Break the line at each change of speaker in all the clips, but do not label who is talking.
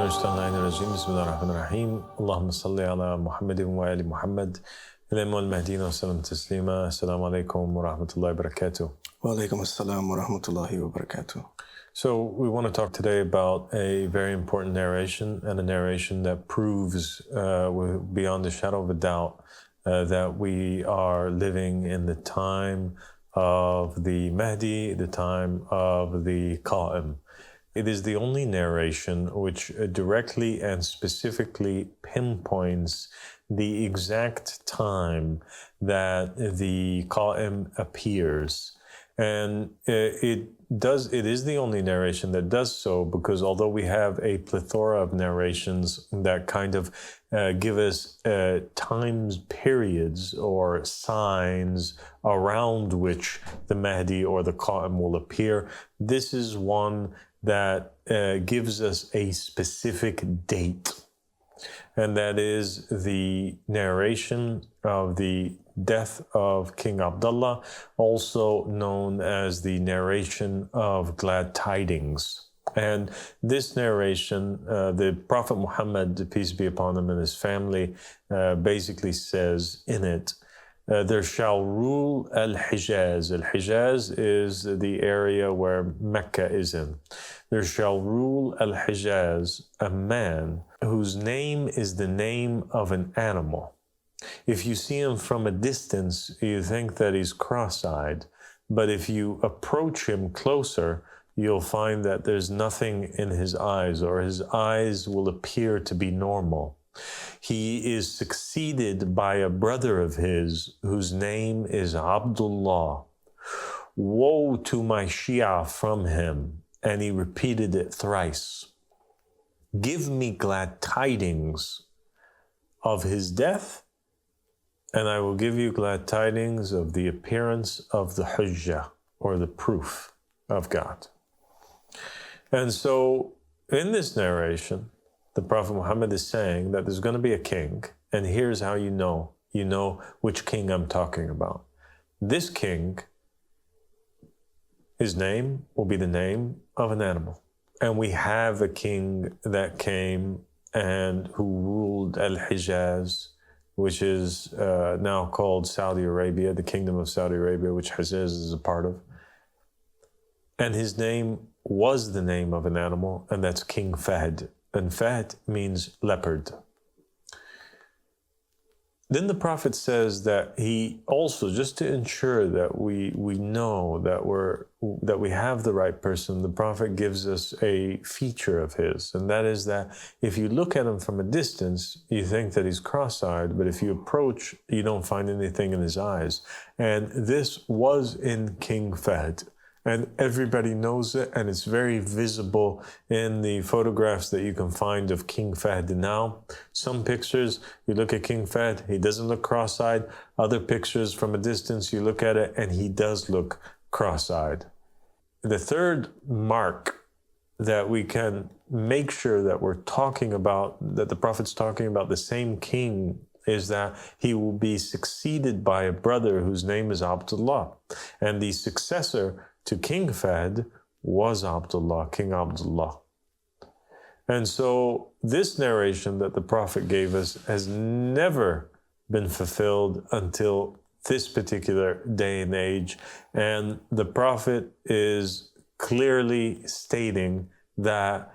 Bismillahirrahmanirrahim. Bismillahirrahmanirrahim. Allahumma salli ala Muhammadin wa ali Muhammad. Imam al-Mahdi wa sallam taslima. Assalamu alaikum wa rahmatullahi wa barakatuh.
Wa alaikum assalam wa rahmatullahi wa barakatuh.
So we want to talk today about a very important narration, and a narration that proves beyond a shadow of a doubt that we are living in the time of the Mahdi, the time of the Qaim. It is the only narration which directly and specifically pinpoints the exact time that the Qaim appears. And it is the only narration that does so, because although we have a plethora of narrations that kind of give us times periods or signs around which the Mahdi or the Qaim will appear, this is one that gives us a specific date, and that is the narration of the death of King Abdullah, also known as the narration of glad tidings. And this narration, the Prophet Muhammad, peace be upon him, and his family, basically says in it, there shall rule Al-Hijaz. Al-Hijaz is the area where Mecca is in. There shall rule Al-Hijaz a man whose name is the name of an animal. If you see him from a distance, you think that he's cross-eyed. But if you approach him closer, you'll find that there's nothing in his eyes, or his eyes will appear to be normal. He is succeeded by a brother of his whose name is Abdullah. Woe to my Shia from him. And he repeated it thrice. Give me glad tidings of his death, and I will give you glad tidings of the appearance of the Hujjah, or the proof of God. And so in this narration, the Prophet Muhammad is saying that there's going to be a king, and here's how you know which king I'm talking about. This king, his name will be the name of an animal. And we have a king that came and who ruled Al-Hijaz, which is now called Saudi Arabia, the Kingdom of Saudi Arabia, which Hijaz is a part of. And his name was the name of an animal, and that's King Fahd. And Fahd means leopard. Then the Prophet says that he also, just to ensure that we know that we have the right person, the Prophet gives us a feature of his, and that is that if you look at him from a distance, you think that he's cross-eyed, but if you approach, you don't find anything in his eyes. And this was in King Fahd. And everybody knows it, and it's very visible in the photographs that you can find of King Fahd now. Some pictures, you look at King Fahd, he doesn't look cross-eyed. Other pictures from a distance, you look at it, and he does look cross-eyed. The third mark that we can make sure that we're talking about, that the Prophet's talking about the same king, is that he will be succeeded by a brother whose name is Abdullah. And the successor to King Fahd was Abdullah, King Abdullah. And so this narration that the Prophet gave us has never been fulfilled until this particular day and age. And the Prophet is clearly stating that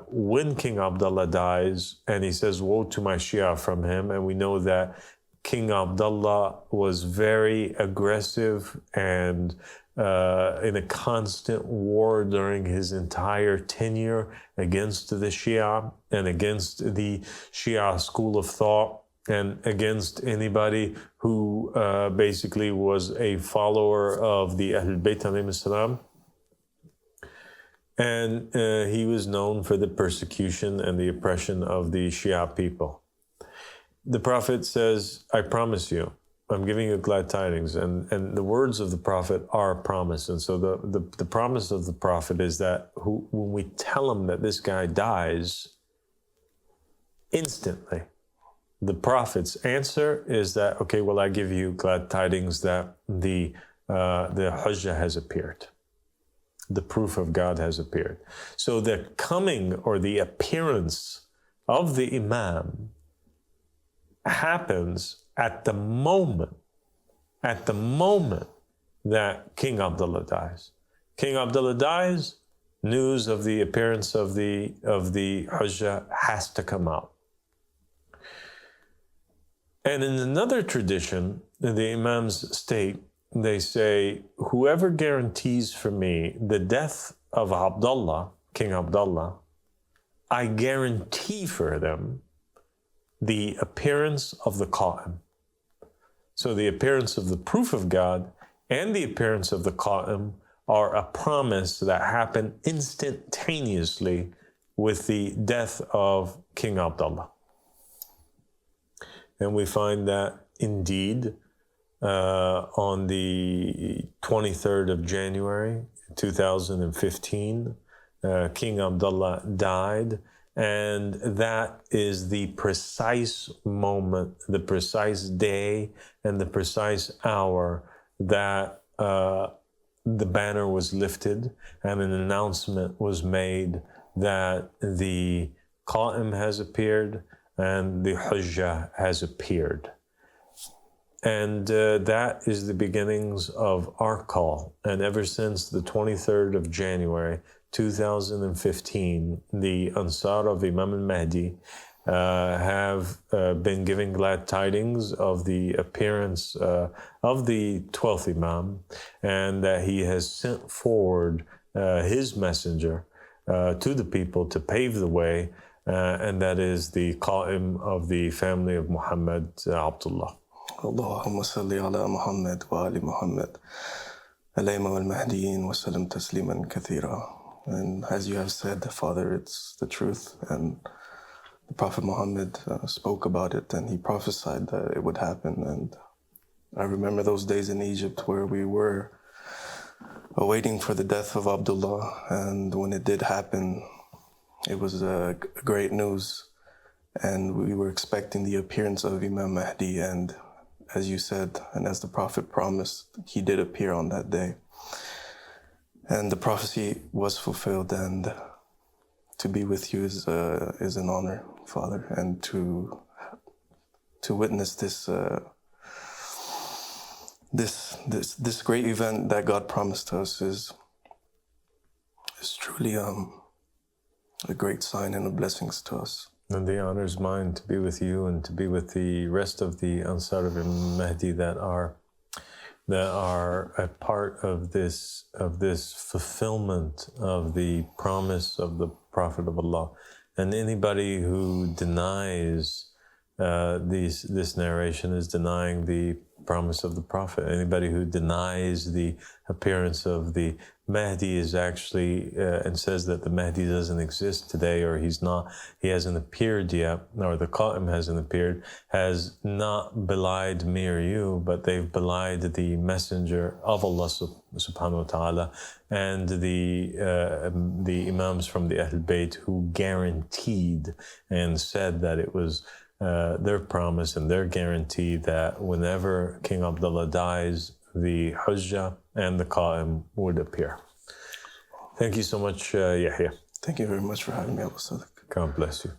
when King Abdullah dies, and he says, woe to my Shia from him, and we know that King Abdullah was very aggressive and in a constant war during his entire tenure against the Shia and against the Shia school of thought and against anybody who basically was a follower of the Ahlul Bayt alayhim salam. And he was known for the persecution and the oppression of the Shia people. The Prophet says, I promise you, I'm giving you glad tidings. And the words of the Prophet are a promise. And so the promise of the Prophet is that when we tell him that this guy dies, instantly, the Prophet's answer is that, okay, well, I give you glad tidings that the Hujjah has appeared. the proof of God has appeared. So the coming or the appearance of the Imam happens at the moment that King Abdullah dies. King Abdullah dies, news of the appearance of the Hujjah has to come out. And in another tradition, the Imams state, they say, whoever guarantees for me the death of Abdullah, King Abdullah, I guarantee for them the appearance of the Qaim. So the appearance of the proof of God and the appearance of the Qaim are a promise that happened instantaneously with the death of King Abdullah. And we find that indeed on the 23rd of January 2015, King Abdullah died, and that is the precise moment, the precise day, and the precise hour that the banner was lifted and an announcement was made that the Qaim has appeared and the Hujjah has appeared. And that is the beginnings of our call. And ever since the 23rd of January 2015, the Ansar of Imam Mahdi have been giving glad tidings of the appearance of the 12th Imam, and that he has sent forward his messenger to the people to pave the way, and that is the Qaim of the family of Muhammad, Abdullah.
Allahumma salli ala Muhammad wa Ali Muhammad, Al-Allamah Al-Mahdiyin wa sallam tasliman kathira. And as you have said, Father, it's the truth, and the Prophet Muhammad spoke about it, and he prophesied that it would happen. And I remember those days in Egypt where we were awaiting for the death of Abdullah, and when it did happen, it was great news, and we were expecting the appearance of Imam Mahdi, and as you said, and as the Prophet promised, he did appear on that day. And the prophecy was fulfilled, and to be with you is an honor, Father, and to witness this great event that God promised to us is truly a great sign and a blessings to us.
And the honor is mine to be with you and to be with the rest of the Ansar of Imam Mahdi that are a part of this fulfillment of the promise of the Prophet of Allah. And anybody who denies this narration is denying the promise of the Prophet. Anybody who denies the appearance of the Mahdi is actually and says that the Mahdi doesn't exist today, or he hasn't appeared yet, or the Qaim hasn't appeared, has not belied me or you, but they've belied the messenger of Allah subhanahu wa ta'ala and the Imams from the Ahl Bayt who guaranteed and said that it was their promise and their guarantee that whenever King Abdullah dies, the Hujjah and the Qaim would appear. Thank you so much, Yahya.
Thank you very much for having me, Abdullah.
God bless you.